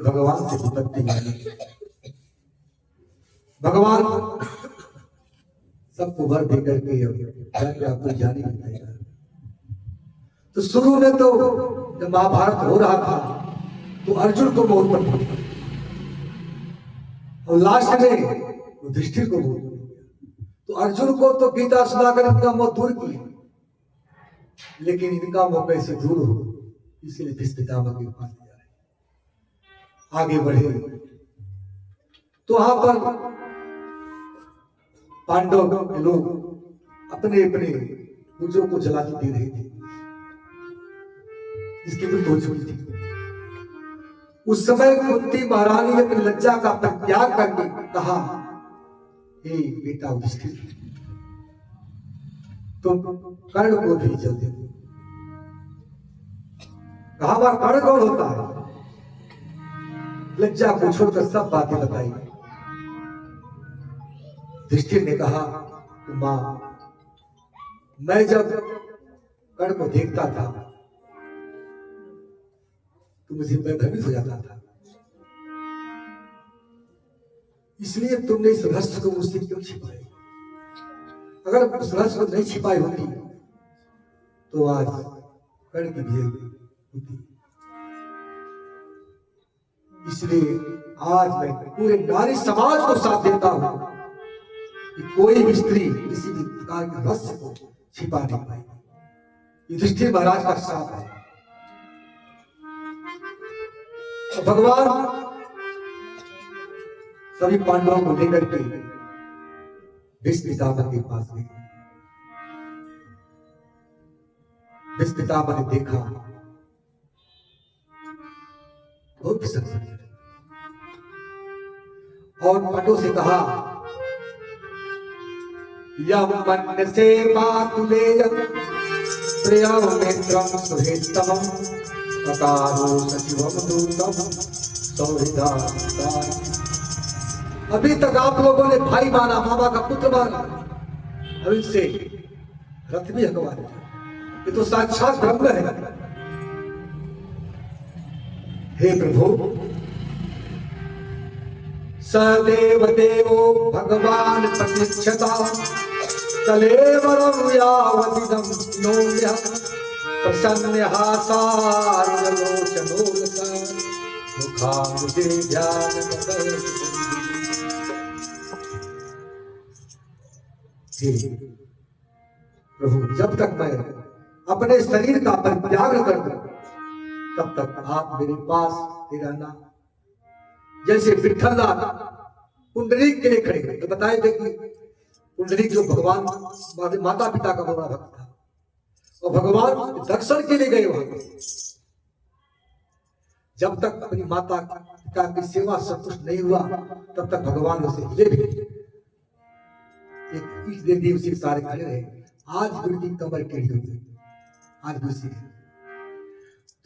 भगवान से विपत्ति नहीं। भगवान सबको वर दे करके आपको जाने बताएगा। तो शुरू में तो जब महाभारत हो रहा था तो अर्जुन को मोह पर था और लास्ट में युधिष्ठिर को मोह पर। तो अर्जुन को तो गीता सुनाकर इनका मोह दूर किया, लेकिन इनका मोह कैसे दूर हो, इसलिए भीष्म पितामह के पास आगे बढ़े। तो वहां पर पांडव के लोग अपने अपने पूजों को जला दे रहे थे, इसकी मृत्यु हो चुकी थी। उस समय कुंती महारानी ने अपनी लज्जा का परित्याग करके कहा, हे बेटा युधिष्ठिर, तुम कर्ण को भी जल दे। कहा कर्ण कौन होता है? लज्जा को छोड़कर सब बातें बताई। युधिष्ठिर ने कहा, मां, मैं जब कर्ण को देखता था तो मुझे भयभीत हो जाता था, इसलिए तुमने इस रहस्य को मुझसे क्यों छिपाया? अगर उस रहस्य को नहीं छिपाई होती तो आज कर्ण की विजय होती। इसलिए आज मैं पूरे नारी समाज को साथ देता हूं कि कोई भी स्त्री किसी भी प्रकार के रहस्य को छिपा नहीं पाएगी। युधिष्ठिर महाराज का साथ है। तो भगवान सभी पांडवों को लेकर के भीष्म पितामह के पास गए। भीष्म पितामह ने देखा, बहुत प्रसन्न और पांडवों से कहा, यम मन से मातुलेयम प्रियम मित्रम सुहृतम अकारो सचिवम दूतम सौहृदाय। अभी तक आप लोगों ने भाई माना, मामा का पुत्र माना, अब इनसे रथ भी हकवा दिया। ये तो साक्षात ब्रह्म है। हे प्रभु, सदेव देवो भगवान प्रतीक्षता तलेवरं यावदिदं नोम्यः प्रसन्नहासारुलोचनोलसा मुखाम्बुजे ध्यानमदः। प्रभु, जब तक मैं अपने शरीर का परित्याग कर दूं तब तक आप मेरे पास ही रहना। जैसे विठ्ठलनाथ पुंडरीक के लिए खड़े तो बताए थे कि पुंडरीक जो भगवान माता पिता का बड़ा भक्त था और भगवान दर्शन के लिए गए वहां। जब तक अपनी माता पिता की सेवा संतुष्ट नहीं हुआ तब तक भगवान उसे हिले भी नहीं। एक दिन उसी सारे खड़े रहे। आज गुरु की कमर टेढ़ी हो गई, आज भी उसी।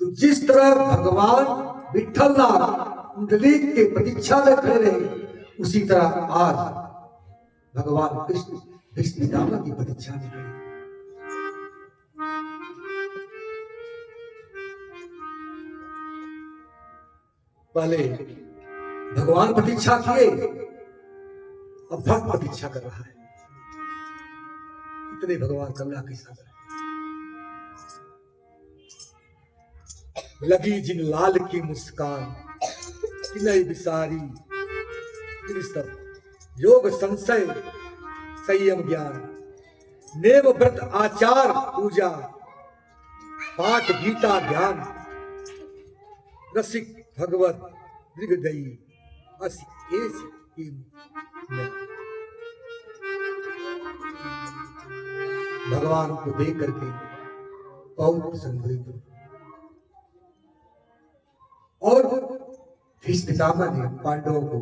तो जिस तरह भगवान विठ्ठलनाथ कुंडलीक के प्रतीक्षा में खड़े रहे, उसी तरह आज भगवान कृष्ण भीष्म पितामह की प्रतीक्षा में खड़े। पहले भगवान प्रतीक्षा किए, अब भक्त प्रतीक्षा कर रहा है। इतने भगवान करुणा के सागर है। लगी जिन लाल की मुस्कान किनय बिसारी, सब योग संशय संयम ज्ञान नेम व्रत आचार पूजा पाठ गीता ध्यान रसिक भगवत दृगदयी अस भगवान को देख करके बहुत प्रसन्न हुई। और भीष्म पितामह ने पांडवों को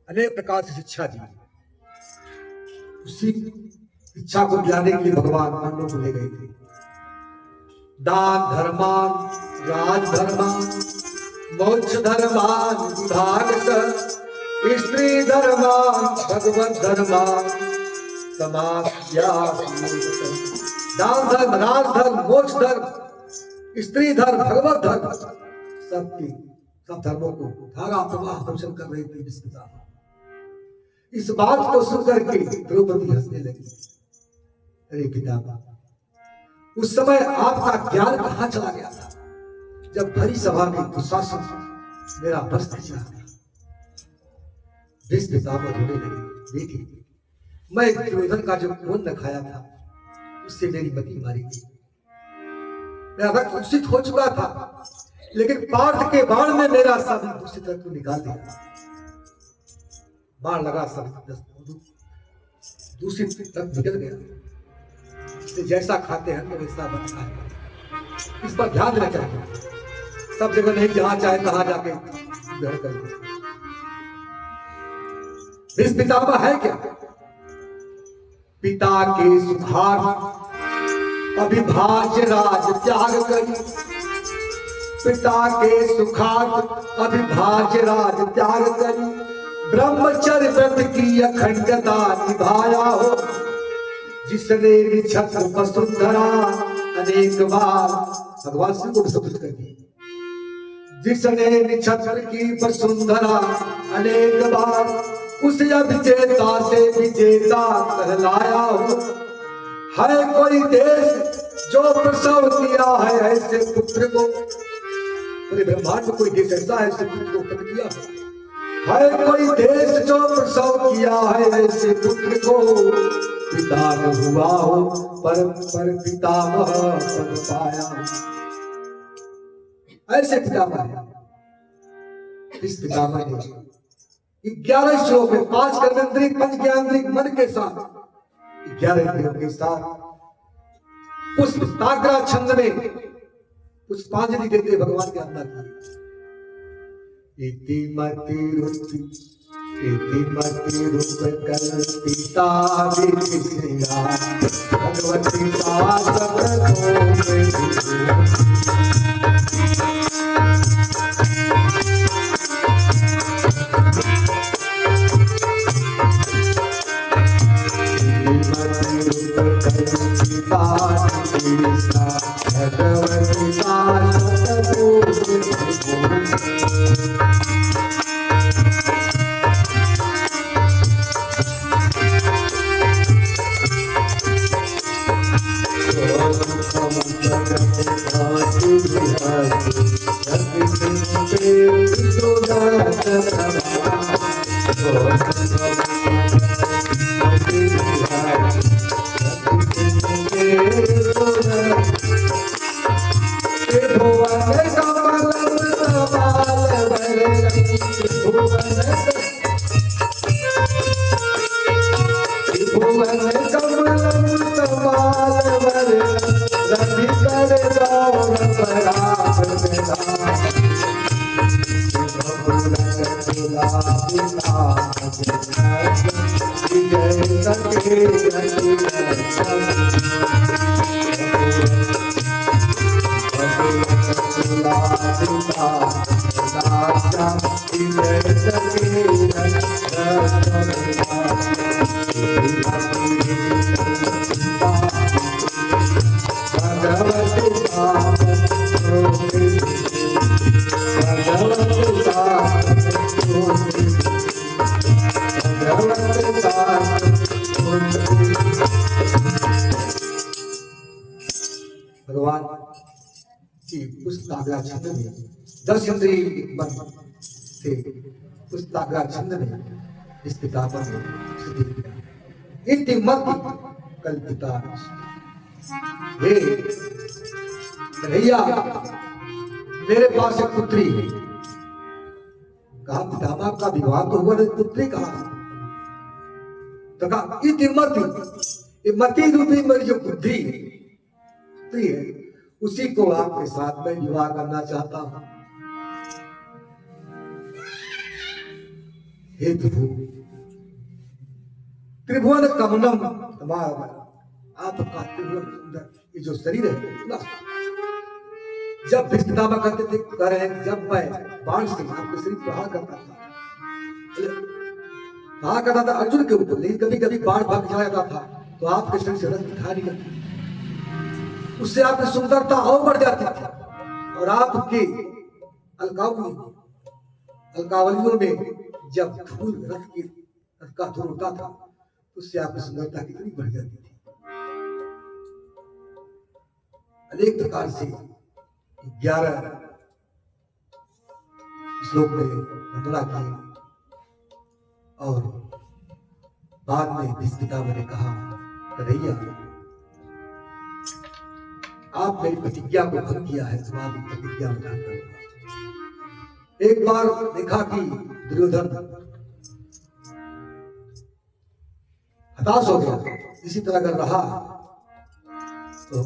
अनेक प्रकार से शिक्षा दी। उसी इच्छा को दिलाने के लिए भगवान पांडवों को ले गए थे। दान धर्मान राज धर्मान मोक्ष धर्मान विभाग स्त्री धर्मान भगवत धर्मान समाज दान धर्म राज धर्म मोक्ष धर्म स्त्री धर्म भगवत धर्म सब धर्मों को धारा प्रवाह दर्शन कर रहे थे भीष्म पितामह। इस बात को सुनकर के द्रौपदी हंसने लगी। अरे पितामह, उस समय आपका ज्ञान कहां चला गया था जब भरी सभा में दुशासन मेरा बस खींचा गया। भीष्म पितामह रोने लगे। देखिए, मैं दुर्योधन का जो खून न खाया था उससे मेरी मति मारी गई। मेरा रक्त दूषित हो चुका था, लेकिन पार्थ के बाण में मेरा सभी दूषित रक्त निकाल दिया। बाण लगा, सब दूषित रक्त निकल गया। इससे जैसा खाते हैं तो वैसा बनता है। इस पर ध्यान देना चाहिए। सब जगह नहीं, जहां चाहे तहां जाके ग्रहण कर लो। भीष्म पितामह है क्या? पिता के सुधार अभिभाज्य राज त्याग करी। पिता के सुखार्थ अभिभाज्य राज त्याग करी। ब्रह्मचर्य व्रत की अखंडता निभाया हो। जिसने निछत्र वसुंधरा अनेक बार, भगवान श्री को संतुष्ट कर दिया। जिसने निछत्र की वसुंधरा अनेक बार, उसे अभिजेता से विजेता कहलाया हो। है कोई देश जो प्रसव किया है ऐसे पुत्र को, पूरे ब्रह्मांड में कोई देश ऐसा है ऐसे पुत्र को उत्पन्न किया है कोई देश जो प्रसव किया है ऐसे पुत्र को। पिता न हुआ हो पर पितामह पद पाया। ऐसे पितामह है। इस पितामह ने 11 श्लोक में 5 कर्मेंद्रिय 5 ज्ञानेंद्रिय मन के साथ 11 इंद्रियों के साथ पुष्पाग्रा छंद में पुष्पांजलि देते भगवान की आज्ञा की। इति मति रूप कल्पिता विधिया भगवती भगवान की पुष्पाग्रा छंद में 10 इंद्रिय मन से पुष्पाग्रा छंद में इस पितामह ने सिद्धि किया। इति मति कल्पिता। हे कन्हैया, मेरे पास एक पुत्री है। कहा पितामह का विवाह तो हुआ, पुत्री कहा? तो कहा इति मति, ये मति रूपी मेरी जो बुद्धि है उसी को आपके साथ में विवाह करना चाहता हूं। हे प्रभु, त्रिभुवन कमलम तुम्हारा, आपका त्रिभुवन सुंदर ये जो शरीर है, जब पितामह कहते थे, कह रहे हैं जब मैं बाण से आपके शरीर प्रहार करता था, कहा करता था अर्जुन के ऊपर, लेकिन कभी कभी बाण भाग जाता था तो आपके शरीर से रक्त दिखाई नहीं लगती, उससे आपकी सुंदरता और बढ़ जाती थी। और आपके अलकावलियों में जब धूल रथ का धूल उठता था, उससे आपकी सुंदरता कितनी बढ़ जाती थी। अनेक प्रकार से 11 श्लोक में वर्णना की और बाद में भीष्म पितामह ने कहा, कन्हैया आप मेरी प्रतिज्ञा को भंग किया है, तो आप प्रतिज्ञा में भंग करूंगा। एक बार देखा कि दुर्योधन हताश हो गया, इसी तरह अगर रहा तो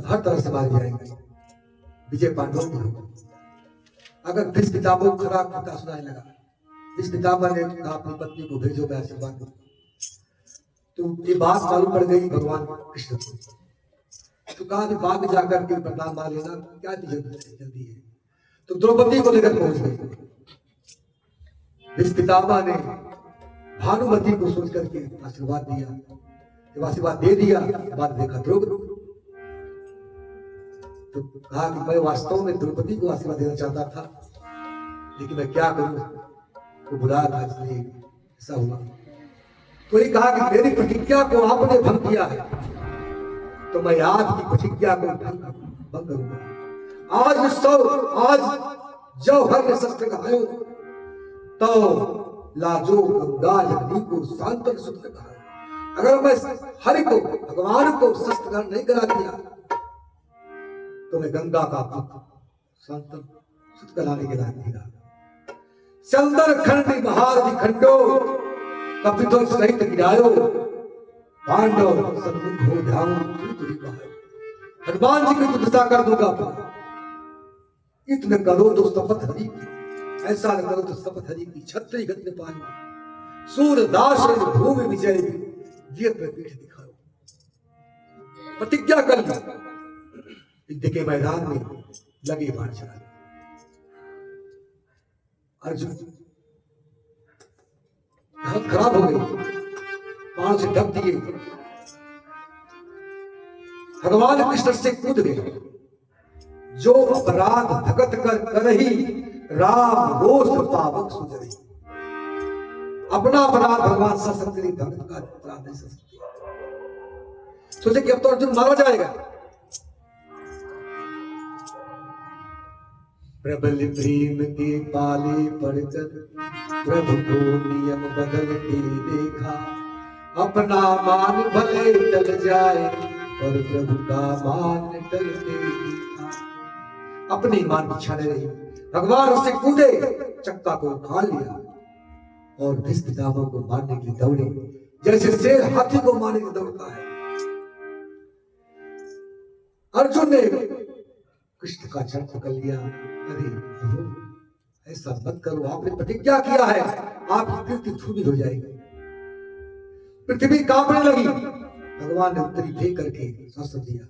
हर तरह से मारे जाएंगे, विजय पांडवों की होगी। अगर भीष्म पितामह को खरा खोटा सुनाने लगा, भीष्म पितामह ने कहा अपनी पत्नी को भेजो, मैं आशीर्वाद दूं। तो ये बात मालूम पड़ गई भगवान कृष्ण को, तो कहा कि बाद में जाकर के प्रदान मान लेना, क्या जल्दी है। तो द्रौपदी को लेकर पहुंच गई। भीष्म पितामह ने भानुमति को सोच करके आशीर्वाद दिया, जब आशीर्वाद दे दिया बाद देखा द्रौपदी, तो कहा कि मैं वास्तव में द्रौपदी को आशीर्वाद देना चाहता था, लेकिन मैं क्या करूं, वो बुलाया था इसलिए ऐसा हुआ। तो ये कहा कि मेरी प्रतिज्ञा को आपने भंग किया है, तो मैं आपकी प्रतिज्ञा को भंग करूंगा। आज जो हर ने शस्त्र कहायो, तो लाजो गंगा जगनी को सांतन सूत्र कहा। अगर मैं हरि को, भगवान को शस्त्र ग्रहण नहीं करा दिया, तो मैं गंगा का पुत्र संतन सुत कराने के लायक नहीं रहा। चंदन खंडी महारथी खंडो कपितो सहित गिरायो, पांडव सन्मुख हो ध्यान तुरी पायो। हनुमान जी की तुलसा कर दूंगा अपना, इतने करो तो शपथ हरि की, ऐसा न करो तो शपथ हरि की। छत्री गति पायो, सूरदास भूमि विजय, ये पीठ दिखाओ। प्रतिज्ञा कर ली, युद्ध के मैदान में लगे बाण चलाने। अर्जुन हालत खराब हो गई, बाण से ढक दिए, भगवान कृष्ण से कूद गए। जो अपराध भगत कर ही राम रोष पावक सुधरे। अपना अपराध भगवान सहन करे, भगत का अपराध नहीं सहन सकते। सोचे कि अब तो अर्जुन मारा जाएगा। प्रबल प्रेम के पाले पड़कर प्रभु को नियम बदलते देखा। अपना मान भले टल जाए, पर प्रभु का मान टलते देखा। अपनी मान पीछा नहीं रही, भगवान उससे कूदे, चक्का को उखाड़ लिया और भीष्म पितामह को मारने के लिए दौड़े, जैसे शेर हाथी को मारने के लिए दौड़ता है। अर्जुन ने कृष्ण का चरण पकड़ लिया। अरे प्रभु, ऐसा मत करो, आपने प्रतिज्ञा किया है, आपकी कीर्ति धूमिल हो जाएगी। पृथ्वी कांपने लगी। भगवान ने उत्तरी फेंक करके शस्त्र दिया।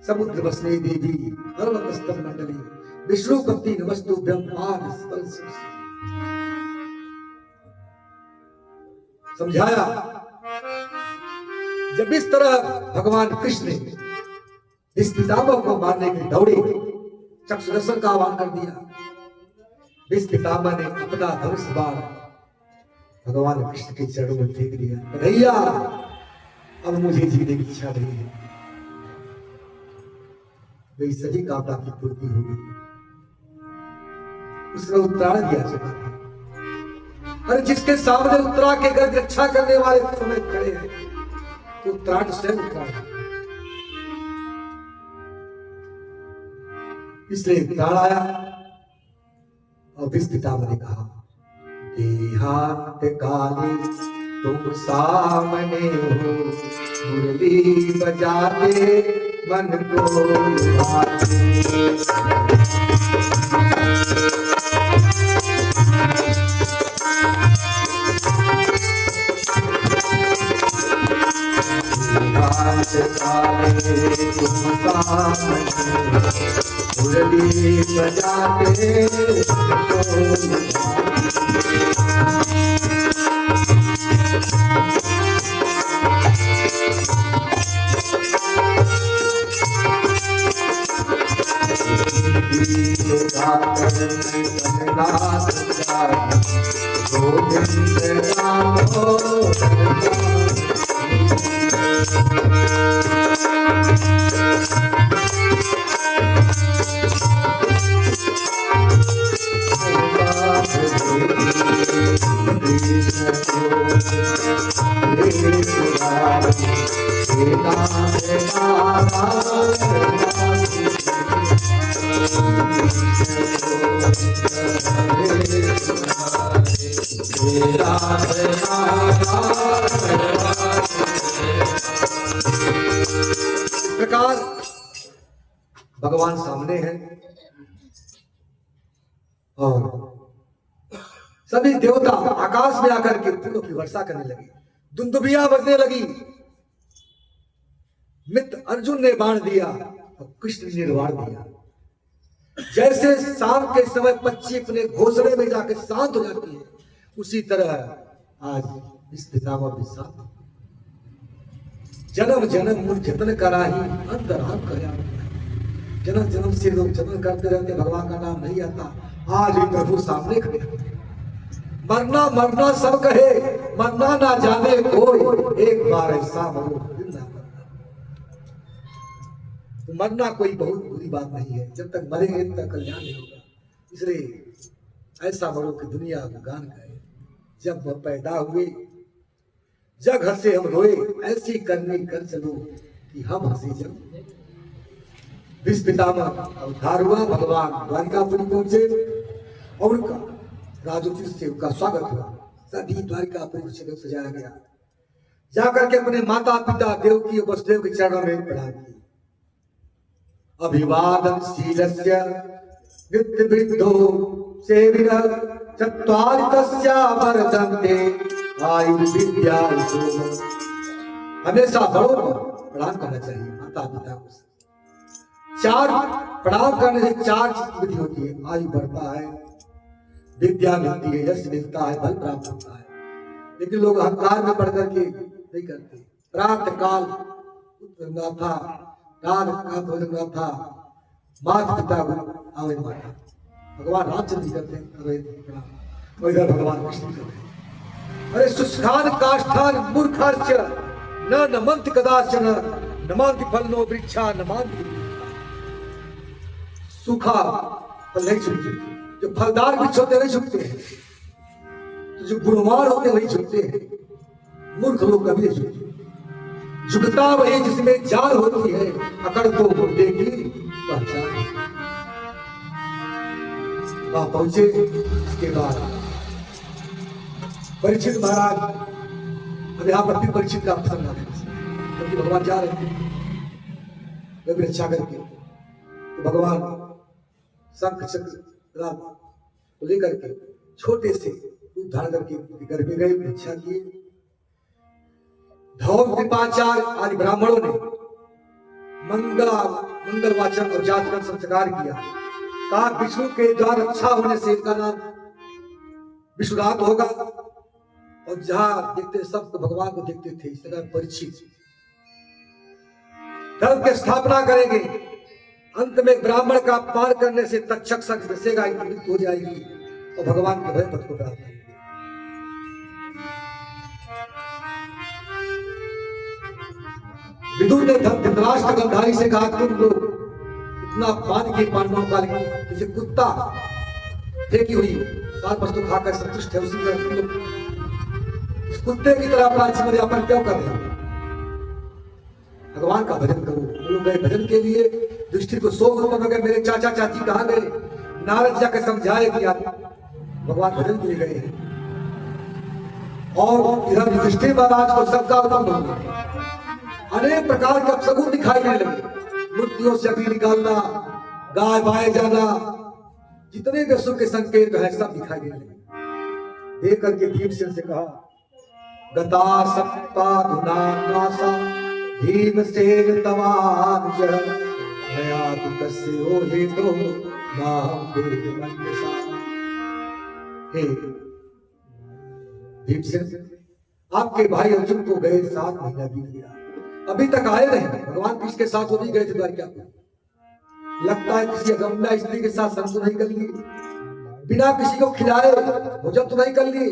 समुद्र बसने देवी पर्वतस्तम मंडली विष्णुपति नमस्तु ब्रह्मांड स्पर्श। समझाया। जब इस तरह भगवान कृष्ण इस पितामह को मारने के दौड़े, चक्षुदर्शन का आह्वान कर दिया। इस पितामह ने अपना धनुष बाण भगवान कृष्ण के चरणों में फेंक दिया। कन्हैया, अब मुझे जीने की इच्छा नहीं है। मेरी सभी कामना की पूर्ति हो गई। उसने उत्तरायण दिया चुका था। अरे जिसके सामने उत्तरा के घर रक्षा करने वाले समय खड़े हैं, तो उत्तरायण स्वयं उत्तरायण। इसलिए उत्तरायण आया और भीष्म पितामह ने कहा, देहांत काले तुम सामने हो मुरली बजाते मन को लुभाते। तुम सामने मुरली बजाते मन को प्रकार भगवान सामने हैं और सभी देवता आकाश में आकर के फूलों की वर्षा करने लगे, दुंदुभियां बजने लगी। मित्र अर्जुन ने बाण दिया और कृष्ण ने निर्वाण दिया। जैसे शाम के समय पक्षी अपने घोंसले में जाकर शांत हो जाती है, उसी तरह आज इस पितामह भी शांत। जन्म जन्म मुझ जतन कराही अंतराम कया। जन्म जन्म से लोग जतन करते रहते, भगवान का नाम नहीं आता। आज भी प्रभु सामने खड़े। मरना मरना सब कहे, मरना ना जाने कोई, एक बार ऐसा मरो फिर ना मरना। तो मरना कोई बहुत बुरी बात नहीं है, जब तक मरेंगे तब तक कल्याण नहीं होगा। इसलिए ऐसा मरो कि दुनिया को गान गाए। जब वह पैदा हुए जग हंसे हम रोए, ऐसी करनी कर चलो कि हम हंसे जब। विश्व पितामह अवतार हुआ, भगवान द्वारिकापुरी पहुंचे और उनका राजोचित से उनका स्वागत हुआ। सभी द्वारिकापुरी को सजाया गया। जाकर के अपने माता पिता देवकी और वसुदेव के चरणों में प्रणाम किया। अभिवादन शीलस्य नित्य वृद्धो सेविनः चत्वारि तस्या वर्धन्ते आयु विद्या। हमेशा बड़ों को प्रणाम करना चाहिए, माता पिता को। चार प्रणाम करने से चार चीज विधि होती है। आयु बढ़ता है, विद्या मिलती है, यश मिलता है, बल प्राप्त होता है। लेकिन लोग अहंकार में पढ़ करके नहीं करते। प्रातः काल उठना था, रात का भोजन था, माता पिता को आवे माता। भगवान रामचंद्र जी करते हैं, इधर भगवान कृष्ण करते हैं। अरे सुस्खान काष्ठान मूर्खाश्च न नमन्ति कदाचन नमान्ति फलनो वृक्षा नमान्ति। सूखा फल नहीं झुकते, जो फलदार वृक्ष होते नहीं झुकते हैं, तो जो गुणवान होते वही झुकते हैं। मूर्ख लोग कभी नहीं झुकते। झुकता वही जिसमें जान होती है, अकड़ तो मुर्दे की पहचान। वहां पहुंचे, इसके बाद परीक्षित महाराज, अब यहाँ पर भी परीक्षित का प्रसंग आ गया, क्योंकि भगवान जा रहे थे रक्षा करके। तो भगवान शंख चक्र को लेकर के छोटे से रूप धारण करके घर पे गए, रक्षा किए। धौम कृपाचार्य आदि ब्राह्मणों ने मंगल वाचन और जातकन संस्कार किया। कहा विष्णु के द्वारा रक्षा होने से इनका नाम विष्णुनाथ होगा। और जहां देखते सब तो भगवान को देखते थे, इस तरह परीक्षित धर्म की स्थापना करेंगे। अंत में ब्राह्मण का अपमान करने से तक्षक शक बसेगा, इनकी मृत्यु हो जाएगी और भगवान के भय पद को प्राप्त करेंगे। विदुर ने धृतराष्ट्र गंधारी से कहा तुम लोग इतना अपमान किए पांडवों का, लेकिन जैसे कुत्ता फेंकी हुई सात वस्तु खाकर संतुष्ट है, उसी तरह तुम लोग कुत्ते की तरह अपना जीवन यापन क्यों कर रहे हो? भगवान का भजन करो। लोग गए भजन के लिए, दृष्टि को सो हो गए, मेरे चाचा चाची कहाँ गए? नारद जाकर समझाए कि भगवान भजन के लिए गए हैं। और इधर युधिष्ठिर महाराज को सबका उत्पन्न हो गया। अनेक प्रकार के अपशगुन दिखाई देने लगे, मूर्तियों से अग्नि निकालना, गाय बाए जाना, जितने भी अशुभ के संकेत है सब दिखाई देने लगे। देख करके भीमसेन से कहा, गता सप्ताधुनासा भीमसेन तवान हे भीमसेन, आपके भाई अर्जुन को गए 7 महीना बीत गया, अभी तक आए नहीं। भगवान कृष्ण के साथ वो भी गए थे द्वारका में। लगता है किसी अगम्या स्त्री के साथ संग तो नहीं कर लिए, बिना किसी को खिलाए भोजन तो नहीं कर लिए,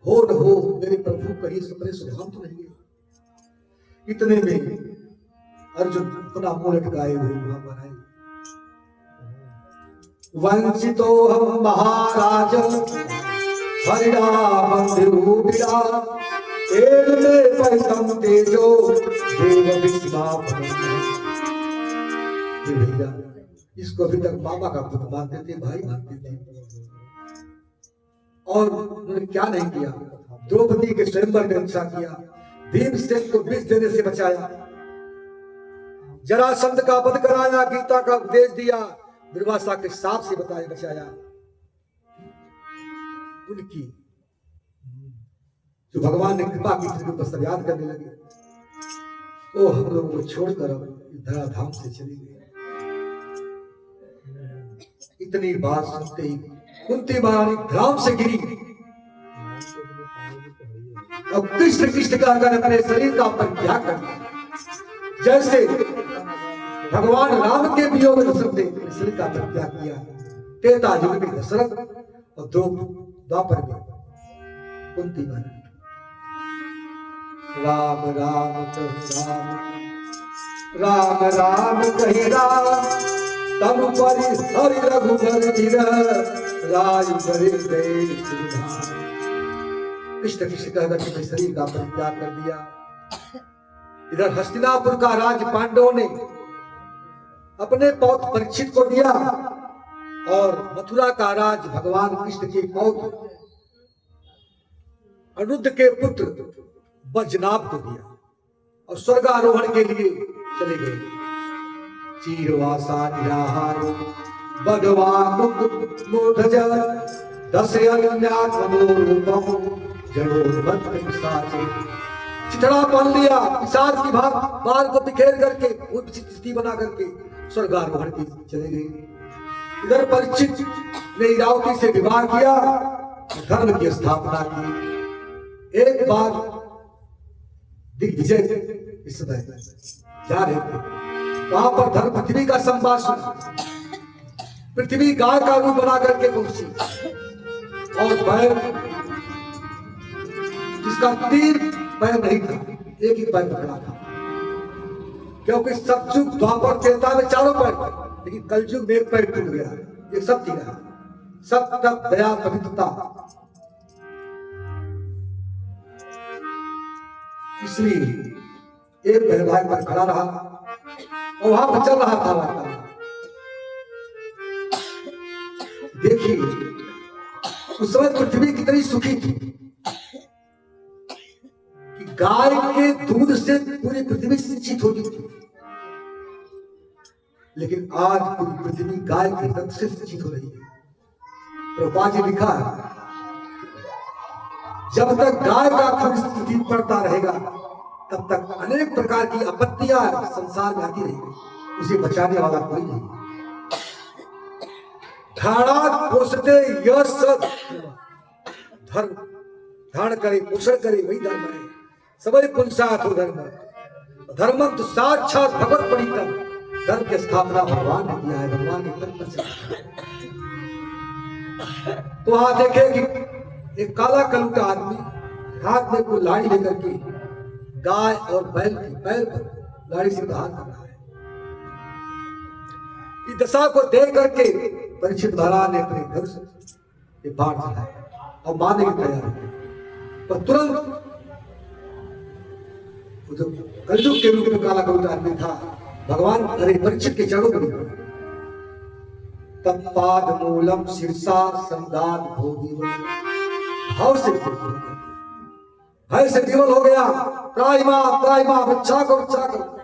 हो न हो मेरे प्रभु कहीं सपने सुधाम तो नहीं गए। इतने में अर्जुन अपना मुंह लटकाए हुए वहां पर आए। वंचितो हम महाराज हरिणा बंधु बिरा एवं परितम तेजो देव विस्माप। भैया इसको अभी तक मामा का पुत्र मानते थे, भाई मानते थे, और उन्होंने क्या नहीं किया, द्रौपदी के स्वयंवर में रक्षा किया, भीमसेन को विष देने से बचाया, जरासंध का वध कराया, गीता का उपदेश दिया, दुर्वासा के साप से बचाया। उनकी जो भगवान ने कृपा की थी उनको सब याद करने लगे। वो हम लोगों को छोड़कर अब धराधाम से चले गए। इतनी बात सुनते ही कुंती महारानी ग्राम से गिरी और कृष्ण कृष्ण कहकर अपने शरीर का परित्याग कर दिया। जैसे भगवान राम के वियोग में अपने शरीर का परित्याग किया। त्रेता युग में दशरथ और द्वापर में कुंती महारानी। राम राम कहि राम, राम राम कहि राम, तम परि हरि रघुबर राज करे गए। कृष्ण कृष्ण कहकर अपने शरीर का परित्याग कर दिया। इधर हस्तिनापुर का राज पांडवों ने अपने पौत्र परीक्षित को दिया और मथुरा का राज भगवान कृष्ण के पौत्र अनुद्ध के पुत्र बजनाभ को दिया और स्वर्गारोहण के लिए चले गए। चीरवासा निराहारो भगवान मूढ़ज दस अज्ञातमोरूपम जड़ोन्मत्त पिशाचे। चिथड़ा पहन लिया, पिशाच की भाग बाल को बिखेर करके स्थिति बना करके स्वर्गारोहण के चले गए। इधर परीक्षित ने इरावती से विवाह किया, धर्म की स्थापना की। एक बार दिग्विजय इस समय जा रहे थे, वहां पर धर्म पृथ्वी का संवाद सुना। पृथ्वी गाय का रूप बना करके पहुंची और पैर जिसका 3 पैर नहीं था, एक ही पैर पकड़ा था, क्योंकि सतयुग द्वापर त्रेता में 4 पैर थे, लेकिन कलयुग में 1 पैर टूट गया। ये सत्य है, सत्य दया पवित्रता। इसलिए एक पैर पर खड़ा रहा और वहां पर चल रहा था वार्तालाप। देखिए उस समय पृथ्वी कितनी सुखी थी कि गाय के दूध से पूरी पृथ्वी सिंचित होती थी, लेकिन आज पूरी पृथ्वी गाय के रक्त से सिंचित हो रही है। प्रभुपाद जी लिखा है, जब तक गाय का खून स्थिति पड़ता रहेगा तब तक अनेक प्रकार की आपत्तियां संसार में आती रहेगी, उसे बचाने वाला कोई नहीं। धारणा पोषते यह सब धर्म, धारण करे पोषण करे वही धर्म है। सबई पुंसात हो धर्म, धर्मम तो साक्षात भगवत परितम। धर्म की स्थापना भगवान ने किया है, भगवान के तन पर से। तो वहां देखे कि एक काला कलूटा आदमी हाथ में कोई लाड़ी लेकर के गाय और बैल की पैर पर लाड़ी से प्रहार कर रहा है। इस दशा को देख करके परीक्षित महाराज ने अपने घर से बाहर चलाया और मारने की तैयारी की, पर तुरंत जो कलयुग के रूप में काला कलूटा आदमी था, भगवान अरे परीक्षित के चरणों में तत्पाद मूलम शीर्षा संदान भोगी भाव से भय से विवल हो गया, त्राई मां रक्षा करो।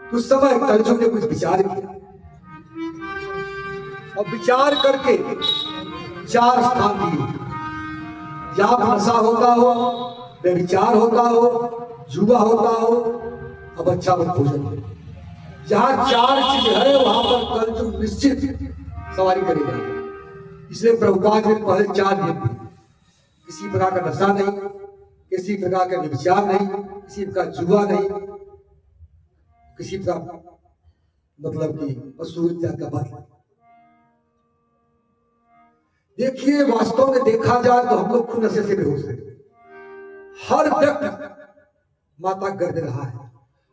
उस समय कलजुग ने कुछ विचार किया और विचार करके 4 स्थान दिए। जहां नशा होता हो, व्यभिचार होता हो, जुआ होता हो, अब अच्छा मत भोजन। जहां 4 चीज है वहां पर कलजुग निश्चित सवारी करेगा। इसलिए प्रभुपाद ने पहले 4 नियम दिए। किसी प्रकार का नशा नहीं, किसी प्रकार का व्यभिचार नहीं, किसी प्रकार जुआ नहीं, किसी प्रकार मतलब कि पशु इत्यादि का बात। देखिए वास्तव में देखा जाए तो हम लोग खुद नशे से बेहोश हैं। हर व्यक्ति माता गर्भ में रहा है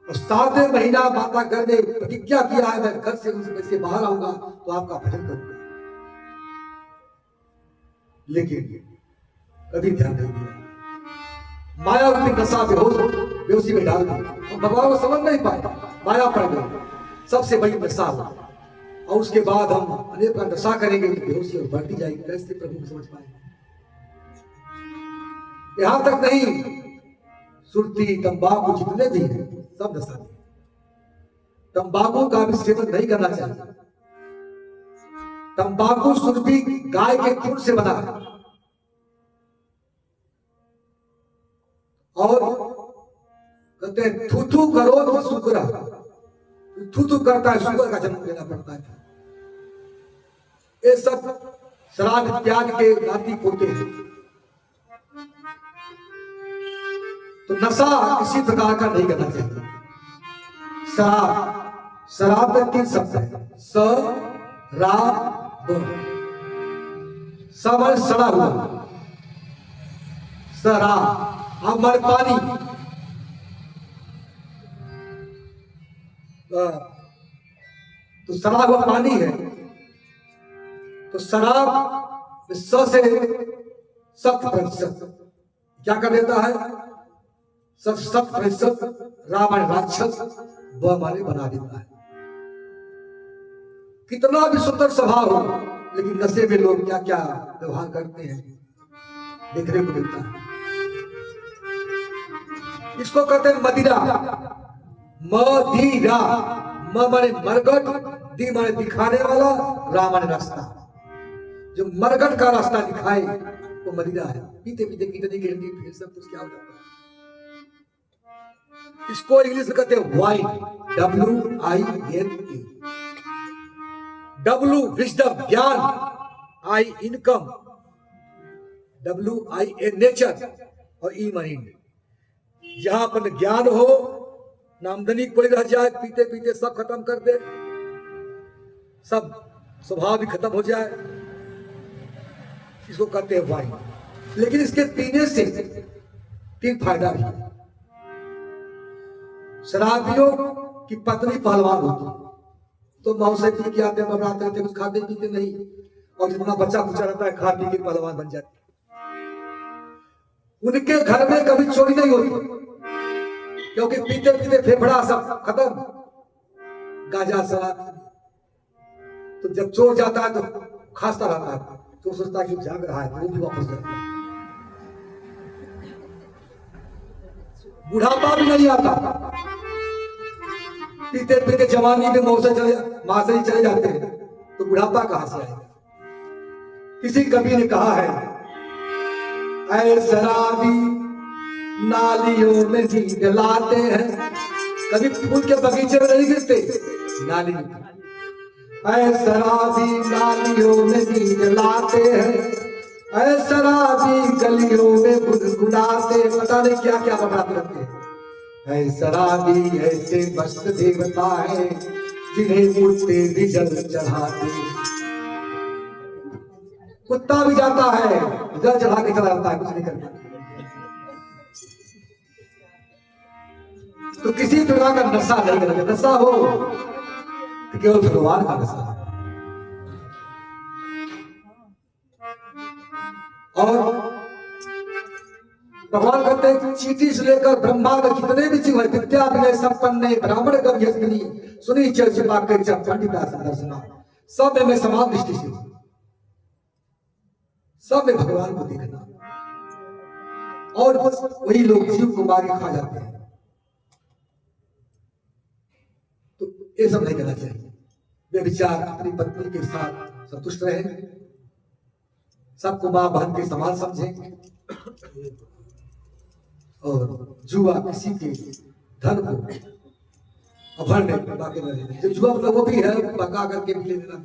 और 7वें महीना माता गर्भ ने प्रतिज्ञा किया है, मैं घर से बाहर आऊंगा तो आपका भजन करूंगा। लेकिन कभी ध्यान नहीं दिया, माया रूपी नशा बेहोशी में डाल दी। भगवान को समझ नहीं पाए, माया पड़ गई, सबसे बड़ी नशा हो। और उसके बाद हम अनेक का नशा करेंगे तो बेहोशी और बढ़ती जाएगी। कैसे प्रभु को समझ पाएंगे? यहां तक नहीं, सुरती तंबाकू जितने भी हैं सब नशा है। तंबाकू का भी सेवन नहीं करना चाहिए। तंबाकू सुरती गाय के खून से बना है और कहते हैं थू करो तो सुकरा, थू करता है, सुकर का जन्म लेना पड़ता है। ये सब शराब इत्यादि के नाती पोते हैं। तो नशा किसी प्रकार का नहीं करना चाहिए। शराब में 3 शब्द है, समर सड़ा हुआ, शराब अमर पानी, तो सड़ा हुआ पानी है। तो शराब में 100 से 7% क्या कर देता है? 7% रावण राक्षस वह माने बना देता है। कितना भी सुंदर स्वभाव हो, लेकिन नशे में लोग क्या क्या व्यवहार करते हैं देखने को मिलता है। इसको कहते हैं मदिरा। मदिरा, म माने मरगट, दी माने दिखाने वाला, रा माने रास्ता। जो मरगट का रास्ता दिखाए वो मदिरा है। पीते पीते कितनी गिरती फिर सब कुछ क्या हो जाता है। इसको इंग्लिश में कहते हैं वाइन, WINE। W विजडम ज्ञान, I इनकम, WIN नेचर और E माइंड। जहां पर ज्ञान हो, नामदनी कोई रह जाए, पीते पीते सब खत्म कर दे, सब स्वभाव भी खत्म हो जाए, इसको कहते हैं वाइन। लेकिन इसके पीने से 3 फायदा भी है। शराबियों की पत्नी पहलवान होती है तो मौसे पी के आते, बबराते रहते, कुछ खाते पीते नहीं, और जितना बच्चा कुचा रहता है खा पी के पहलवान बन जाते। उनके घर में कभी चोरी नहीं होती, क्योंकि पीते पीते फेफड़ा सब खत्म, गांजा शराब। तो जब चोर जाता है तो खांसता रहता है, तो सोचता है कि जाग रहा है, तो वो भी वापस जाता है। बुढ़ापा भी नहीं आता, पीते पीते जवानी में माँ से ही चले जाते हैं, तो बुढ़ापा कहां से आएगा? किसी कवि ने कहा है, ऐ शराबी नालियों में नींद लाते हैं। कभी फूल के बगीचे में नहीं गिरते, नाली में। ऐ शराबी नालियों में नींद लाते हैं, ऐ शराबी गलियों में गुनगुनाते। पता नहीं क्या क्या बकराते रहते हैं। ऐ शराबी ऐसे मस्त देवता है, जिन्हें कुत्ते भी जल चढ़ाते। कुत्ता भी जाता है, जल चढ़ा के चला जाता है, कुछ नहीं करता। तो किसी प्रकार का नशा नहीं करना। नशा हो तो केवल भगवान का नशा। और भगवान कहते हैं चींटी से लेकर ब्रह्मा में जितने भी जीव है, विद्या विनय संपन्न ब्राह्मण गव्यस्मिनी सुनी चिपा के पंडिता दर्शना, सब में समान दृष्टि से, सब में भगवान को देखना। और वही लोग जीव को मार के खा जाते हैं। तो ये सब नहीं करना चाहिए। वे विचार अपनी पत्नी के साथ संतुष्ट रहे, सबको मां बहन के समान समझे, और जुआ किसी के धन को अपहरण बाकी न लेना। जो जुआ मतलब वो भी है पका करके भी ले लेना,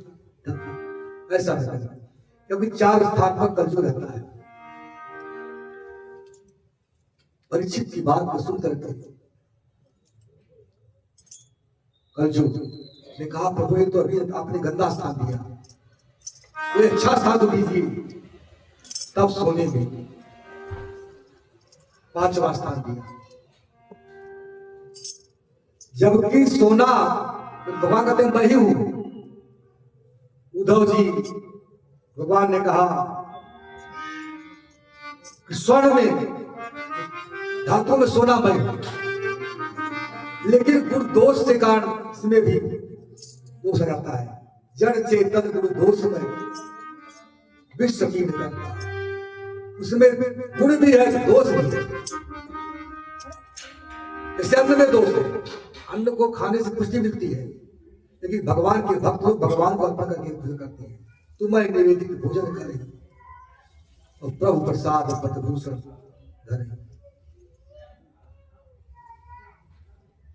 ऐसा नहीं करना, क्योंकि 4 स्थान पर कलजुग रहता है। परीक्षित की बात को सुन करके कलजुग ने कहा, प्रभु ये तो अभी आपने गंदा स्थान दिया, कोई अच्छा स्थान तो दीजिए। तब सोने में 5वां स्थान दिया, जबकि सोना भगवान कहते हैं मैं ही हूं। उद्धव जी भगवान ने कहा कि स्वर्ण में धातु में सोना मैं, लेकिन गुण दोष के कारण इसमें भी दोष रहता है। जड़ चेतन गुण दोष में विश्व की करता, उसमें गुण भी है दोष भी है। जैसे अन्न में दोष है, अन्न को खाने से पुष्टि मिलती है, लेकिन भगवान के भक्त लोग भगवान को अर्पण करके भोजन करते हैं। तुम्हारे निवेदित भोजन करें और प्रभु प्रसाद पदभूषण धरे।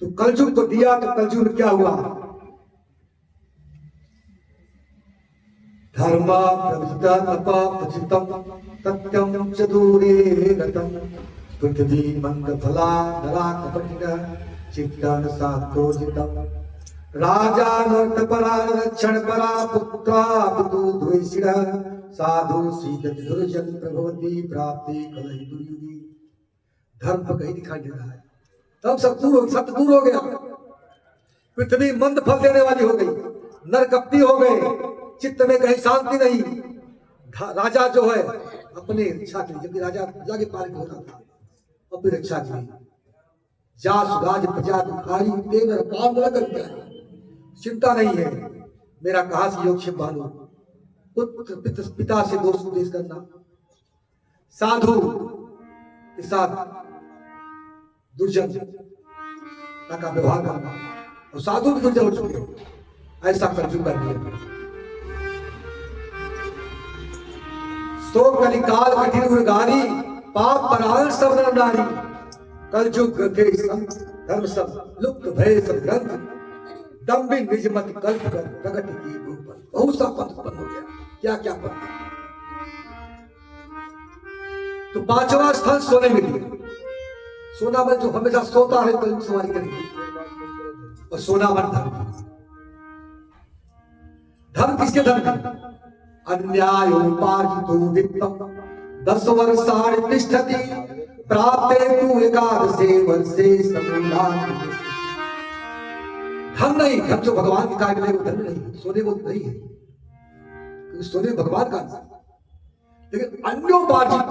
तो कलजुग को दिया, तो कलजुग में क्या हुआ? धर्म प्रविष्टा तपा पचितम तत्यम चतुरे रतम पृथ्वी मंद फला नरा कपटिन चित्तन सात्रोजितम राजा नर्तपरा रक्षण परा पुत्रा पितु द्वेषिण साधु सीदति दुर्जन प्रभवती प्राप्ति कलहि दुर्युगी। धर्म पर कहीं दिखाई दे रहा है, तब सब दूर हो गया। पृथ्वी मंद फल देने वाली हो गई, नर कपटी हो गए, चित्त में कहीं शांति नहीं। राजा जो है अपने रक्षा के लिए, जबकि राजा प्रजा के पालन होता था, अपनी रक्षा के लिए जास राज प्रजा दुखारी तेवर काम न कर दिया, चिंता नहीं है मेरा कहा से योगक्षेम भानु, पुत्र पिता से दोष उपदेश करना, साधु के साथ दुर्जन का व्यवहार करना, और साधु भी दुर्जन हो चुके हैं, ऐसा कलजुग कर दिया। सो कलिकाल कठिन गुणगारी पाप परायण सब नर नारी, कलजुग ग्रंथे संत धर्म सब लुप्त भय सब ग्रंथ दम्भी निजमत कल्प कर प्रगति की ऊपर। बहुत सा पंथ उत्पन्न हो गया, क्या क्या पंथ। तो 5वां स्थल सोने में दिया। सोना मन जो हमेशा सोता है कलयुग सवारी करेगी, और सोना मन धर्म। धर्म किसके धर्म? अन्यायोपार्जितो वित्तम 10 वर्षाणि तिष्ठति प्राप्ते तु एकादशे वर्षे समूलानि। धन नहीं, धन जो भगवान के कार्य में वो धन नहीं, सोने वो नहीं है, क्योंकि सोने भगवान का है। लेकिन अन्योपार्जित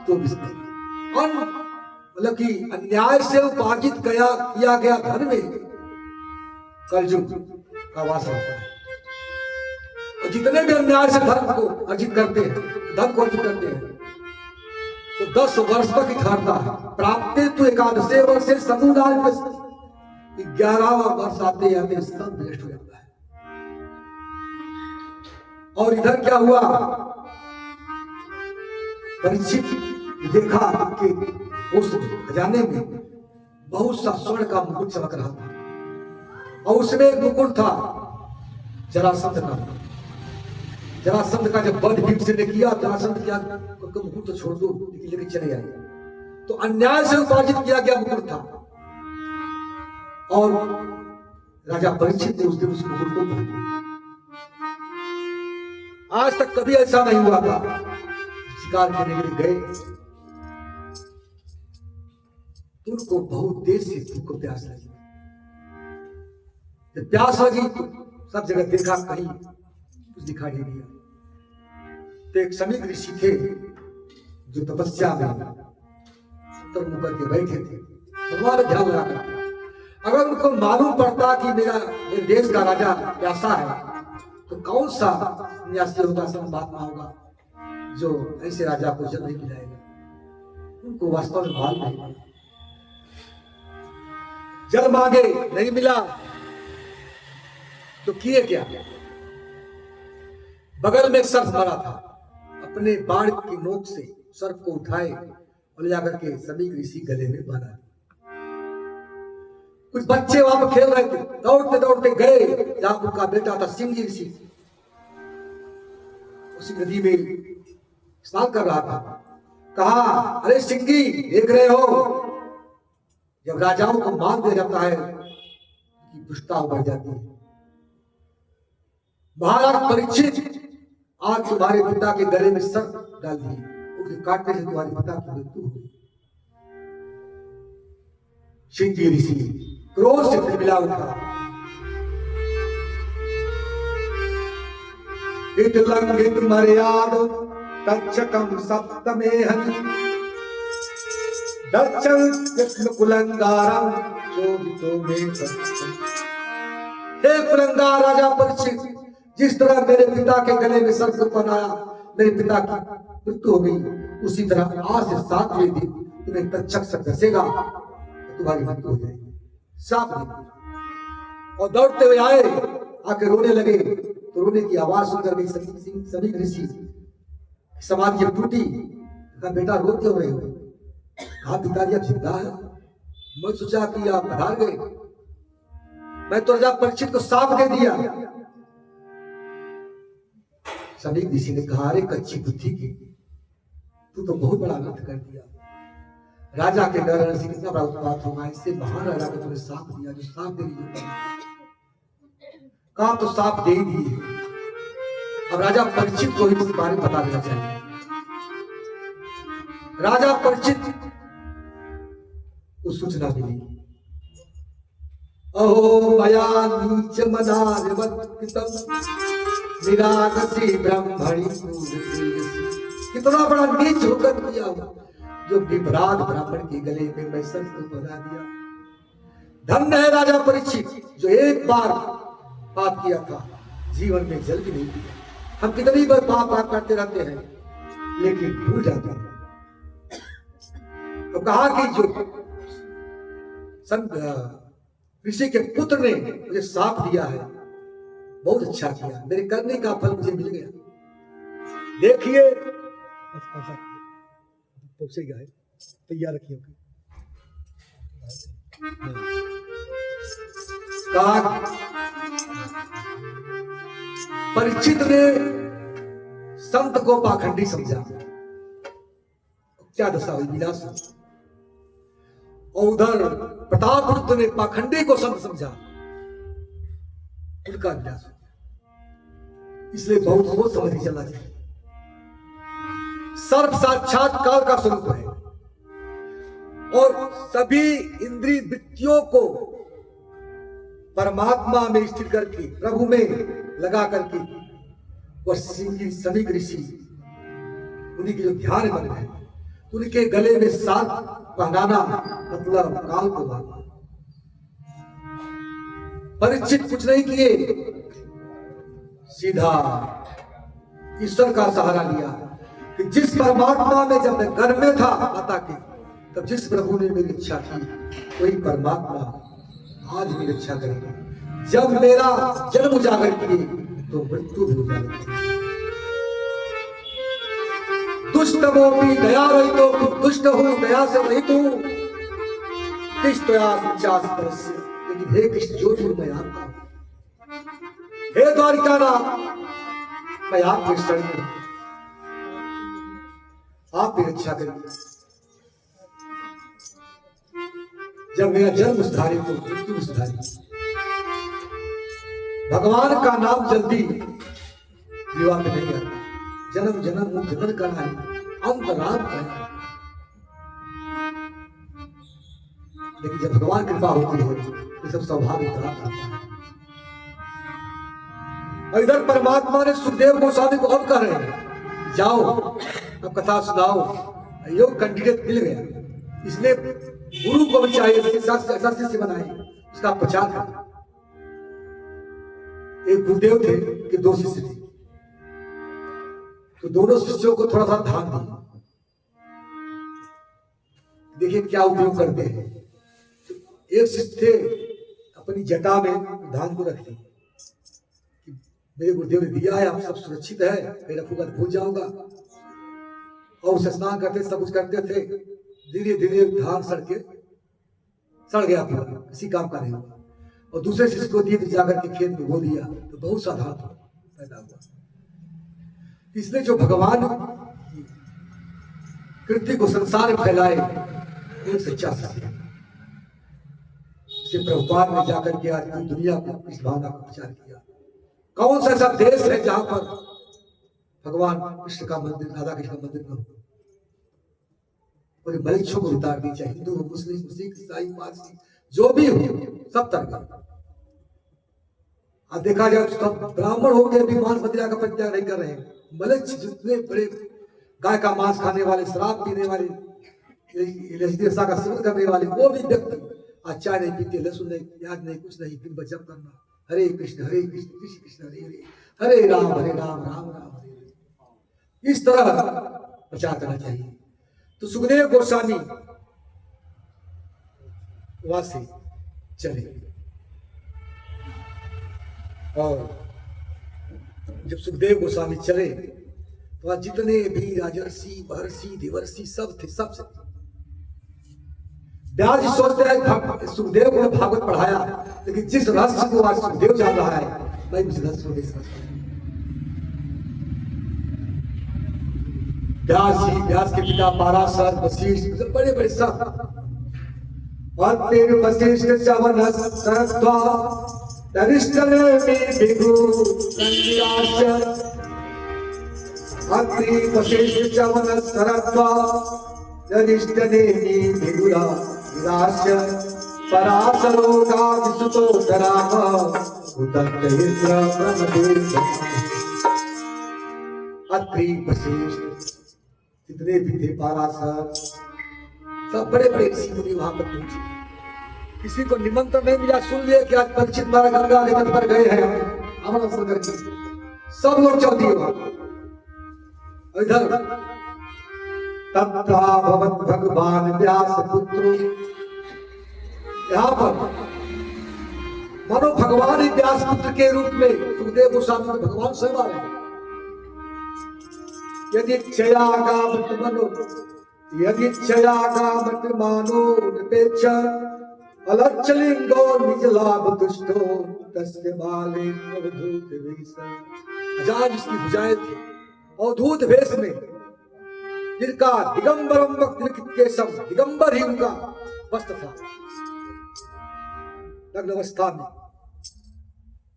तो मतलब कि अन्याय से उपार्जित किया गया धन में कलयुग का वास रहता है। और जितने भी अन्याय से धर्म को अर्जित करते हैं, धन को अर्जित करते हैं, तो 10 वर्ष तक ठहरता है। प्राप्ते तो एकादशे वर्षे समूलानि। 11वां वर्ष आते आते सब नष्ट हो जाता है। और इधर क्या हुआ? परीक्षित देखा कि उस खजाने में बहुत सा स्वर्ण का मुकुट चमक रहा था, और उसमें एक मुकुट था जरासंध का। जरासंध का जब वध भीमसेन ने किया, जरासंध क्या मुकुट तो छोड़ दो, लेकिन चले आए। तो अन्याय से उपार्जित किया गया मुकुट था, और राजा परीक्षित ने उस दिन उस मुकुट को पहन लिया। आज तक कभी ऐसा नहीं हुआ था। शिकार करने के लिए गए, उनको बहुत देर से भूख को प्यास लगी। जब प्यास लगी तो सब जगह देखा, कहीं कुछ दिखाई नहीं दिया। तो एक समीप ऋषि थे जो तपस्या में उत्तर मुख करके बैठे थे, भगवान ध्यान लगा करके। अगर उनको मालूम पड़ता कि मेरे देश का राजा प्यासा है, तो कौन सा सन्यासी होगा, संत महात्मा होगा जो ऐसे राजा को जल नहीं पिलाएगा। उनको वास्तव में मालूम नहीं। जल मांगे नहीं मिला तो किए क्या? बगल में एक सर्प मरा था, अपने बाण की नोक से सर्प को उठाए और ले जाकर के समीक ऋषि गले में बांधा। कुछ बच्चे वहां पर खेल रहे थे, दौड़ते दौड़ते गए जहां उनका बेटा था सिंह ऋषि, उसी नदी में स्नान कर रहा था। कहा, अरे सिंगी, देख रहे हो जब राजाओं को मान दिया जाता है कि दुष्टता बढ़ जाती है। महाराज परीक्षित, आज तुम्हारे पिता के गले में सर्प डाल दिए, उसे काटने से तुम्हारे पिता की मृत्यु हुई। सिंह ऋषि क्रोध से तिलमिला उठा। इत लंघित मर्याद तक्षकम सप्तमेहनि दक्षं कृष्ण कुलंगारम चोदितो में। हे कुलंगार राजा परीक्षित, जिस तरह मेरे पिता के गले में सर्प बनाया, मेरे पिता की मृत्यु हो गई, उसी तरह आज से 7वें दिन तुम्हें तक्षक से डसेगा तो तुम्हारी मृत्यु हो जाएगी। साफ नहीं। और दौड़ते हुए आए, आके रोने लगे तो रोने की आवाज सुनकर भी सभी ऋषि समाधि जब टूटी, कहा, बेटा रो क्यों रहे हो? कहा, पिताजी अब जिंदा है। मैं सोचा कि आप पधार गए, मैं तो राजा परीक्षित को साफ दे दिया। सभी ऋषि ने कहा, अरे कच्ची बुद्धि की, तू तो बहुत बड़ा अनर्थ कर दिया। राजा के डर से कितना बड़ा उत्पात होगा, इससे महान राजा को तुमने साफ दिया, जो साफ दे दिया। कहा, तो साफ दे ही दिए, अब राजा परीक्षित को इस बारे में बता देना चाहिए। राजा परीक्षित को सूचना मिली, अहो मया नीच मदारवत्कृतम् निरागसी ब्रह्मणि पूर्वतेजसी। कितना बड़ा नीच होकर किया हुआ, जो विभ्राट ब्राह्मण के गले में मैं सर्प को बना दिया। धन्य है राजा परीक्षित, जो एक बार पाप किया था, जीवन में जल भी नहीं किया। हम कितनी बार पाप करते रहते हैं, लेकिन भूल जाते हैं। तो कहा कि जो ऋषि के पुत्र ने मुझे साफ दिया है, बहुत अच्छा किया, मेरे करने का फल मुझे मिल गया। देखिए तैयार रखिए। परीक्षित ने संत को पाखंडी समझा, क्या दशा हुई, विनाश। और उधर प्रतापरुद्र ने पाखंडी को संत समझा, उनका विनाश हो गया। इसलिए बहुत सोच समझ के चलना चाहिए। सर्प साक्षात काल का स्वरूप है और सभी इंद्रिय वृत्तियों को परमात्मा में स्थिर करके, प्रभु में लगा करके, वह सभी ऋषि उन्हीं के जो ध्यान बन है, उनके गले में साथ पहनाना मतलब काल को मारना। परीक्षित कुछ नहीं किए, सीधा ईश्वर का सहारा लिया कि जिस परमात्मा में जब मैं गर्भ में था माता के, तब जिस प्रभु ने मेरी इच्छा की, वही परमात्मा आज मेरी इच्छा करेगी। जब मेरा जन्म उजागर किए तो मृत्यु भी उजागर की। दुष्टमोपि दया रहितो, दुष्ट हूं दया से रहित हूं, लेकिन हे कृष्ण ज्योति मैं आपका हूं। हे द्वारिका नाथ, मैं आपके शरण में, आप भी रक्षा करेंगे। जब मेरा जन्म सुधारी तो मृत्यु सुधारी। भगवान का नाम जल्दी विवाह में नहीं आता, जन्म जन्म मुख जन्म का है, अंतराम का। लेकिन जब भगवान कृपा होती है तो सब स्वाभाविक प्राप्त होता है। और इधर परमात्मा ने सुखदेव गोस्वामी को और कह रहे हैं, जाओ अब कथा सुनाओ। योग कैंडिडेट मिल गया, इसलिए गुरु को भी चाहिए ऐसा शिष्य बनाए, उसका प्रचार करें। एक गुरुदेव थे कि दो शिष्य थे, तो दोनों शिष्यों को थोड़ा सा ध्यान दिया। देखिए क्या उपयोग करते हैं। तो एक शिष्य थे, अपनी जटा में धान को रखते कि मेरे गुरुदेव ने दिया है, आप सब सुरक्षित है, मैं रखूंगा तो भूल जाऊंगा। और उसे स्नान करते, सब कुछ करते थे। धीरे धीरे धान सड़ गया पूरा, किसी काम का नहीं हुआ। और दूसरे शिष्य को दिए, जाकर के खेत में बो दिया तो बहुत सा धान पैदा हुआ। इसलिए जो भगवान कृति को संसार में फैलाए, एक सच्चा सत्य है। प्रभुपाद ने जाकर के आज पूरी दुनिया को इस भावना का प्रचार किया। कौन सा ऐसा देश है जहां पर भगवान कृष्ण का मंदिर, राधा कृष्ण का मंदिर न हो? पूरे मरीचों को उतार दी, चाहे हिंदू हो, मुस्लिम, सिख, ईसाई, पारसी, जो भी हो, सब तरह। आज देखा जाए तो सब ब्राह्मण हो गए भी मांस मदिरा का परित्याग नहीं कर रहे हैं। मलिच जितने बड़े गाय का मांस खाने वाले, शराब पीने वाले, का सेवन करने वाले, वो भी व्यक्ति आज चाय नहीं पीते, लहसुन नहीं, प्याज नहीं, कुछ नहीं, दिन भर जप करना, हरे कृष्ण कृष्ण कृष्ण हरे हरे, हरे राम राम राम हरे हरे, इस तरह प्रचार करना चाहिए। तो सुखदेव गोस्वामी वहां से चले, और जब सुखदेव गोस्वामी चले तो वहां जितने भी राजर्षि, महर्षि, देवर्षि सब थे, सब से व्यास जी सोचते हैं सुखदेव को भागवत पढ़ाया, लेकिन जिस रहस्य को आज सुखदेव जान रहा है, मैं उस रहस्य को नहीं समझता। व्यास जी, व्यास के पिता पाराशर, वशिष्ठ, बड़े बड़े सब, और फिर वशिष्ठ चवन सरत्वा तरिष्ठने में भिगु संन्यास, अत्रि वशिष्ठ चवन सरत्वा तरिष्ठने में भिगुरा विराश, पराशरो का विसुतो धराः उदत्त हिन्द्र ब्रह्मदेव। अत्रि वशिष्ठ जितने भी थे, पाराशर, सब बड़े बड़े ऋषि मुनि वहां पर पहुंचे। किसी को निमंत्रण नहीं मिला, सुन लिया कि आज परीक्षित महाराज गंगा के तट पर गए हैं, हमारा अवसर करके सब लोग चल दिए वहां। इधर तत्रा भवत भगवान व्यास पुत्र, यहाँ पर मानो भगवान ही व्यास पुत्र के रूप में सुखदेव गोस्वामी में भगवान स्वयं आ रहे हैं। यदि क्षयागामत मनो, यदि क्षयागामत मानो निपेक्ष, अलच्छलिंगो निज लाभ तुष्टो तस्य बाले अवधूत वेश। अजान जिसकी भुजाएं थी, अवधूत वेश में, जिनका दिगंबरम वक्त्र केशम, दिगंबर ही उनका वस्त्र था, नग्न अवस्था में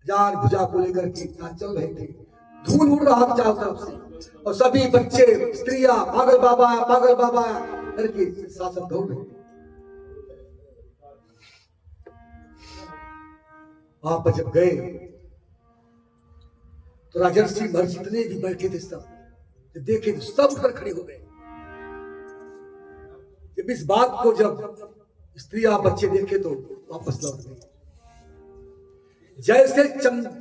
अजान भुजा को लेकर के चल रहे थे। धूल उड़ रहा था चारों तरफ से, और सभी बच्चे, स्त्रियां पागल बाबा करके शासन दौड़ रहे। वहां पर जब गए तो राजर्षि महर्षि जितने भी बैठे थे, सब जब देखे तो सब उठकर खड़े हो गए। जब इस बात को जब स्त्रियां बच्चे देखे तो वापस लौट गए। जैसे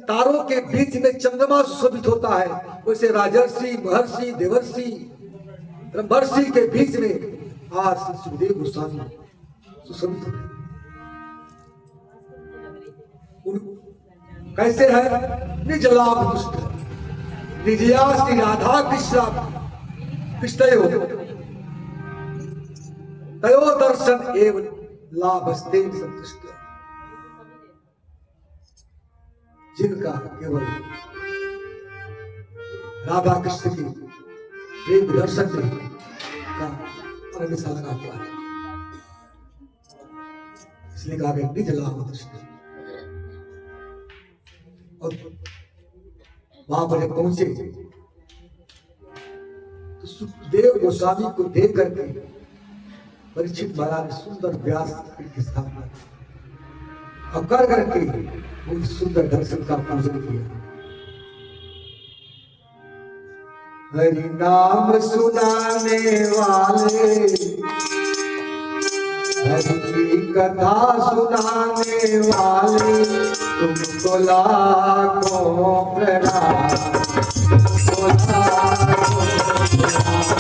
तारों के बीच में चंद्रमा सुशोभित होता है, वैसे राजर्षि, महर्षि, देवर्षि, ब्रह्मर्षि के बीच में आज सुखदेव गोस्वामी सुशोभित हो गए। कैसे है? निज लाभ दुष्ट, निजया श्री राधा कृष्ण कृष्णयो तयो दर्शन एवं लाभस्ते संतुष्ट। जिनका केवल राधा कृष्ण की प्रेम दर्शन में का हमेशा लगा हुआ है, इसलिए कहा गया निज लाभ दुष्ट। और वहां पर जब पहुंचे तो सुखदेव गोस्वामी को देख करके परीक्षित महाराज ने सुंदर व्यास की स्थापना और कर करके बहुत सुंदर ढंग से उनका पूजन किया। हरि नाम सुनाने वाले, हरि की कथा सुनाने वाले, तुमको लाखों प्रणाम, तुमको लाखों प्रणाम।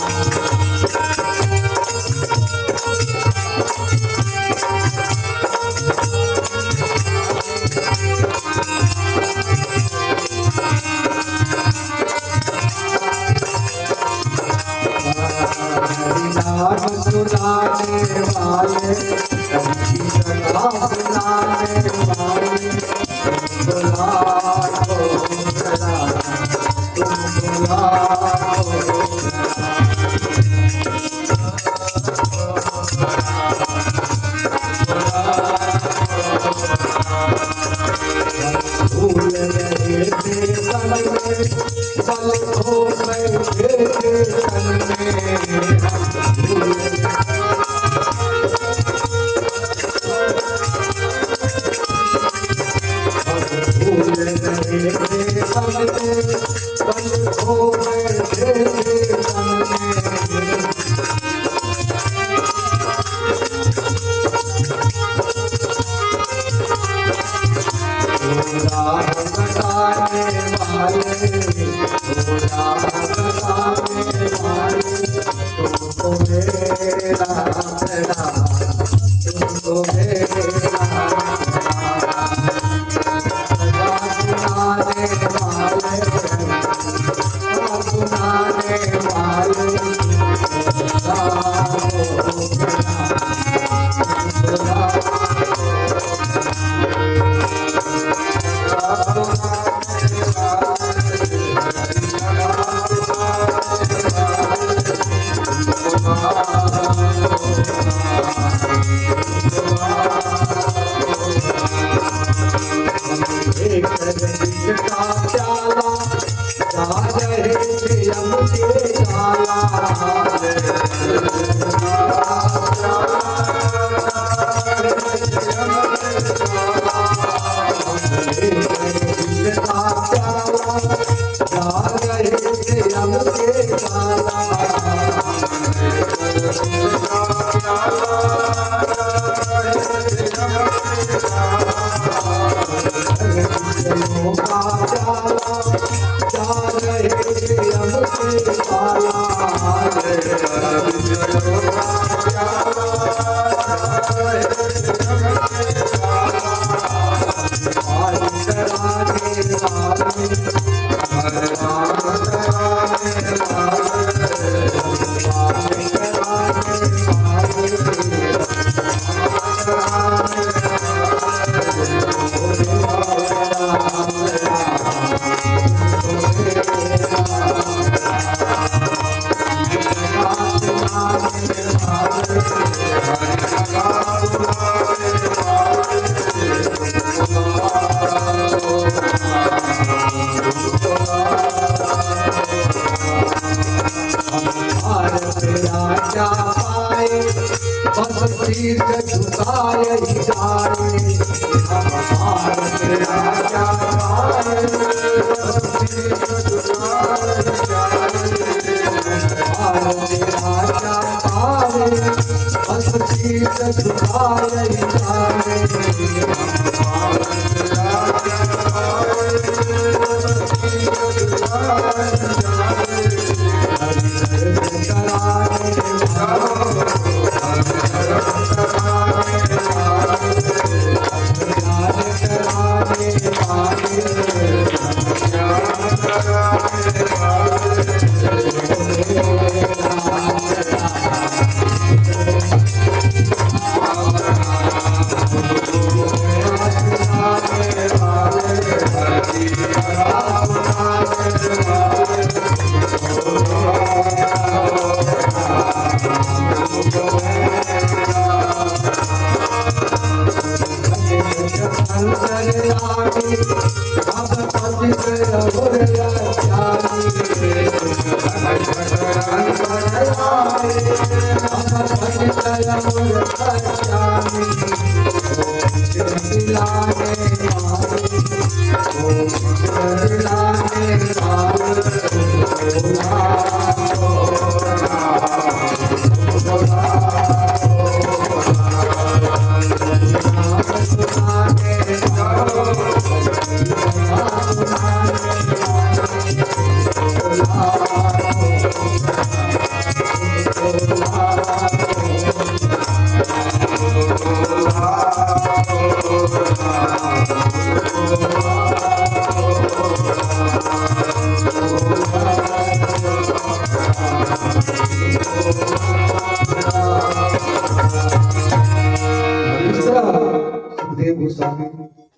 सुखदेव गोस्वामी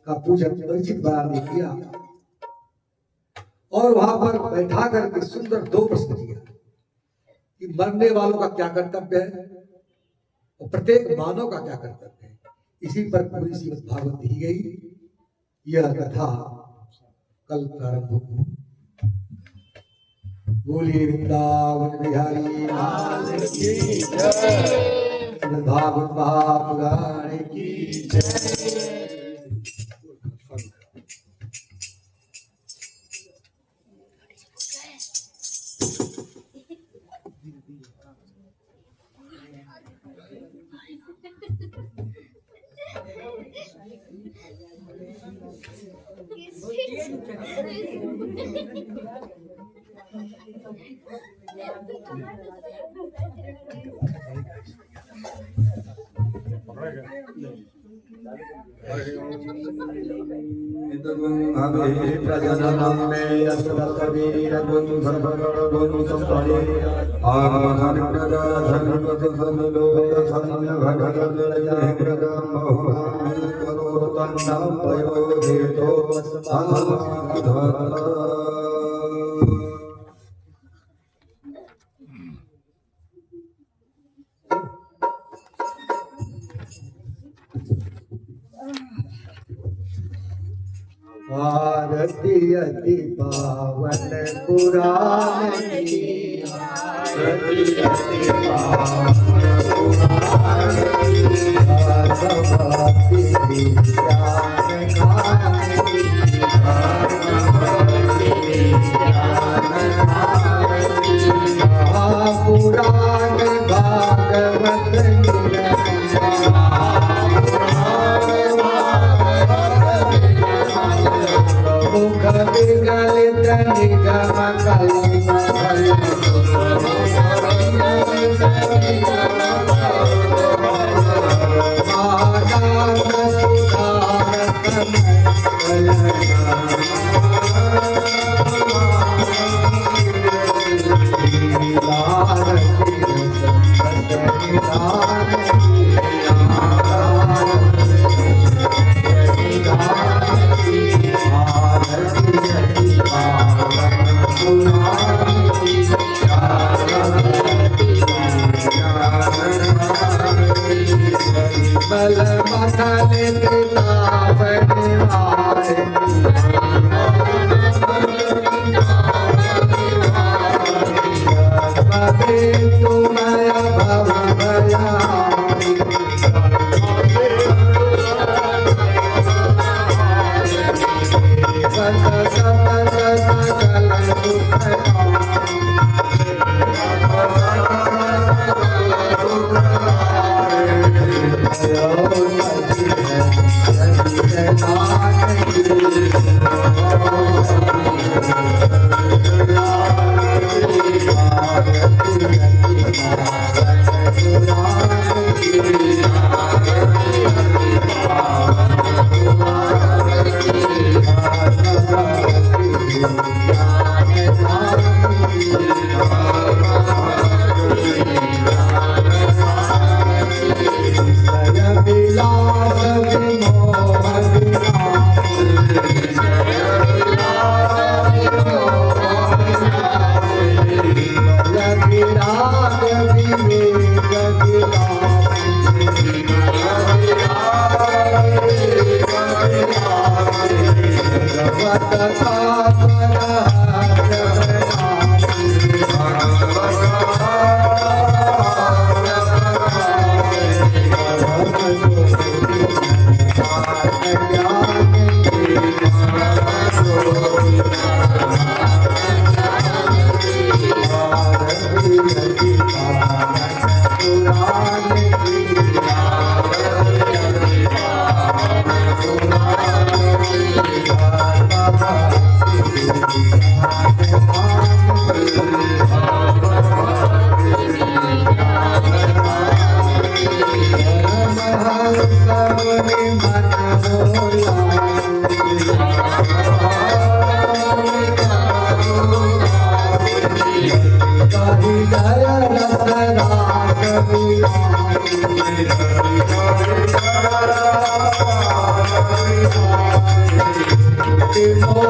का पूजन परिचित बना किया। और वहां पर बैठा करके सुंदर 2 प्रश्न किया कि मरने वालों का क्या कर्तव्य है और प्रत्येक मानव का क्या कर्तव्य है। इसी पर पूरी श्रीमद् भागवत दी गई। यह कथा कल प्रारंभ हुई। बोलिए वृंदावन बिहारी लाल की जय, भागवत महापुराण की जय। आरती अति पावन पुराण की, आरती अति पावन पुराण की, भक्ति ज्ञान खान की, भक्ति ज्ञान खान की, पुराण भागवत मुख विगलित निगम बल मथन तुम्हारा भव भया Oh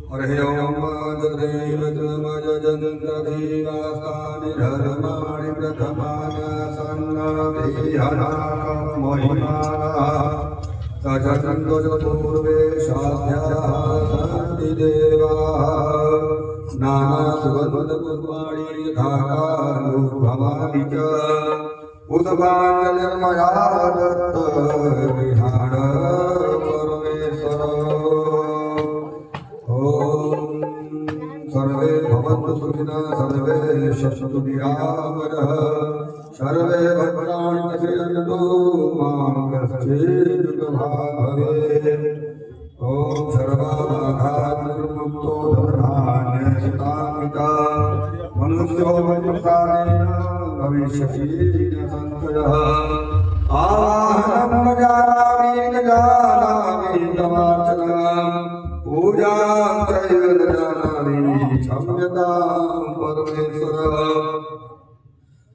हरि ओम जगदेव जन्मज जन्मदेवास्तानि धर्माणि प्रथमानि सन्नभिहना महिमानः सचन्द्र चतुर्वे साध्याः सन्ति देवाः नानासुगन्धपुष्पाणि यथा कालो भवानि च पुष्पाञ्जलिर्मया दत्तविहार परमेश्वर सर्वे भवन्तु सुखिनः सर्वे सन्तु निरामयः सर्वे भद्राणि पश्यन्तु मा कश्चित् दुःखभाग् भवेत् ॐ सर्वबाधानिर्मुक्तो धनधान्यसुतान्वितः मनुष्यो मत्प्रसादेन भविष्यति न संशयः आवाहनं न जानामि तमार्चनम् पूजां चैव न जानामि क्षम्यतां परमेश्वर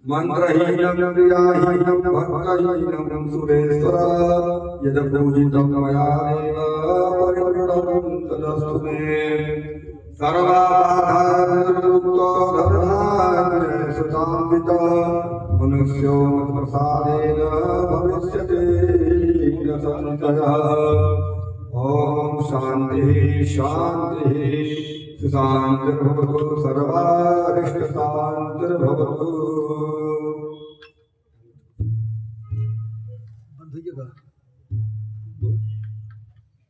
मन्त्रहीनं क्रियाहीनं भक्तहीनं सुरेश्वर यद् पूजितं मया देव परिपूर्णं तदस्तु मे सर्वबाधानिर्मुक्तो धनधान्यसुतान्वितः मनुष्यो मत्प्रसादेन भविष्यति न संशयः ॐ शांति शांति सुशांतिर्भवतु सर्वारिष्टशांतिर्भवतु बंधु जगह